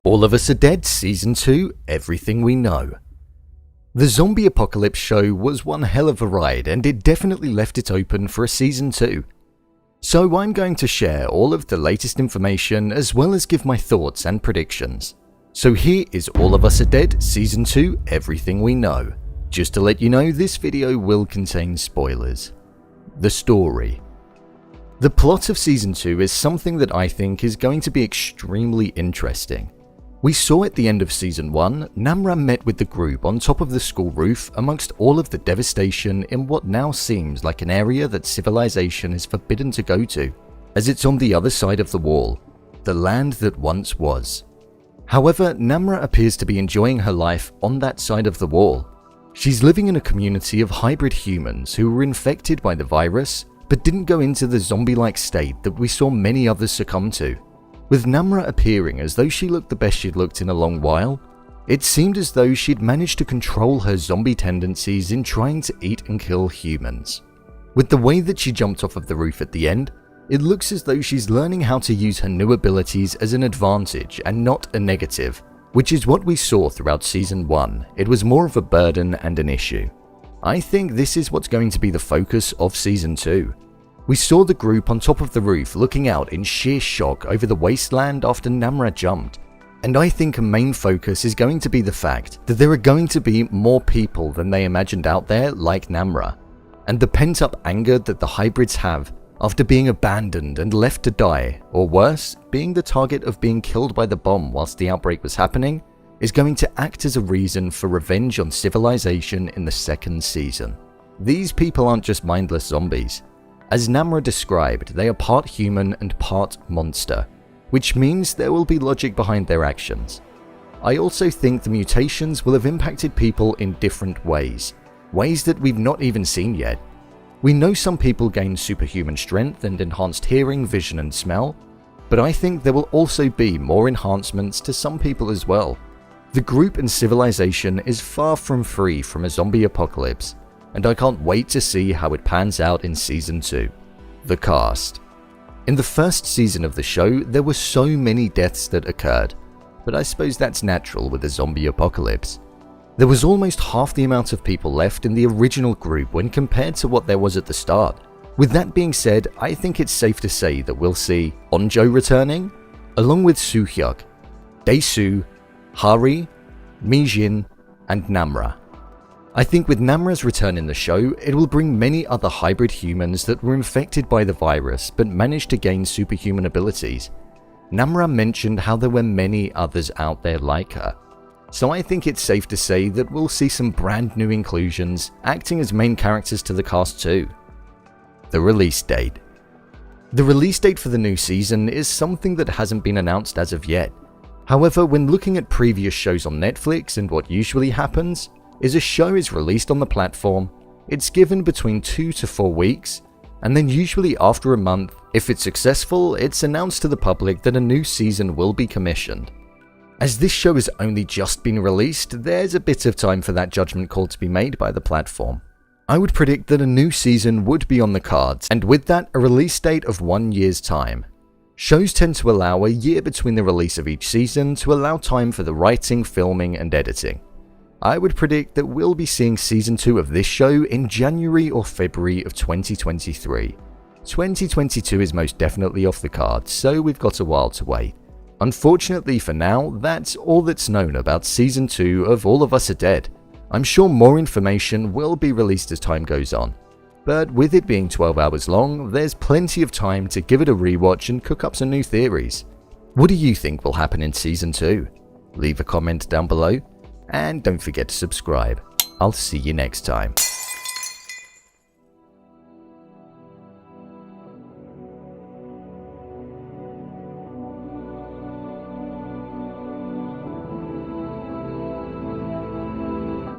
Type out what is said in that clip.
All of Us Are Dead Season 2 Everything We Know. The zombie apocalypse show was one hell of a ride, and it definitely left it open for a Season 2. So I'm going to share all of the latest information as well as give my thoughts and predictions. So here is All of Us Are Dead Season 2 Everything We Know. Just to let you know, this video will contain spoilers. The story. The plot of Season 2 is something that I think is going to be extremely interesting. We saw at the end of Season 1, Namra met with the group on top of the school roof amongst all of the devastation in what now seems like an area that civilization is forbidden to go to, as it's on the other side of the wall, the land that once was. However, Namra appears to be enjoying her life on that side of the wall. She's living in a community of hybrid humans who were infected by the virus, but didn't go into the zombie-like state that we saw many others succumb to. With Namra appearing as though she looked the best she'd looked in a long while, it seemed as though she'd managed to control her zombie tendencies in trying to eat and kill humans. With the way that she jumped off of the roof at the end, it looks as though she's learning how to use her new abilities as an advantage and not a negative, which is what we saw throughout Season 1. It was more of a burden and an issue. I think this is what's going to be the focus of Season 2. We saw the group on top of the roof looking out in sheer shock over the wasteland after Namra jumped, and I think a main focus is going to be the fact that there are going to be more people than they imagined out there like Namra, and the pent-up anger that the hybrids have after being abandoned and left to die, or worse, being the target of being killed by the bomb whilst the outbreak was happening, is going to act as a reason for revenge on civilization in the second season. These people aren't just mindless zombies. As Namra described, they are part human and part monster, which means there will be logic behind their actions. I also think the mutations will have impacted people in different ways that we've not even seen yet. We know some people gain superhuman strength and enhanced hearing, vision and smell, but I think there will also be more enhancements to some people as well. The group and civilization is far from free from a zombie apocalypse, and I can't wait to see how it pans out in Season 2. The cast. In the first season of the show, there were so many deaths that occurred, but I suppose that's natural with a zombie apocalypse. There was almost half the amount of people left in the original group when compared to what there was at the start. With that being said, I think it's safe to say that we'll see Onjo returning, along with Soo-hyuk, Dae-soo, Hari, Mi-jin, and Namra. I think with Namra's return in the show, it will bring many other hybrid humans that were infected by the virus but managed to gain superhuman abilities. Namra mentioned how there were many others out there like her. So I think it's safe to say that we'll see some brand new inclusions acting as main characters to the cast too. The release date. The release date for the new season is something that hasn't been announced as of yet. However, when looking at previous shows on Netflix and what usually happens, is a show is released on the platform, it's given between 2 to 4 weeks, and then usually after a month, if it's successful, it's announced to the public that a new season will be commissioned. As this show has only just been released, there's a bit of time for that judgment call to be made by the platform. I would predict that a new season would be on the cards, and with that, a release date of 1 year's time. Shows tend to allow a year between the release of each season to allow time for the writing, filming, and editing. I would predict that we'll be seeing Season 2 of this show in January or February of 2023. 2022 is most definitely off the cards, so we've got a while to wait. Unfortunately for now, that's all that's known about Season 2 of All of Us Are Dead. I'm sure more information will be released as time goes on. But with it being 12 hours long, there's plenty of time to give it a rewatch and cook up some new theories. What do you think will happen in Season 2? Leave a comment down below. And don't forget to subscribe. I'll see you next time.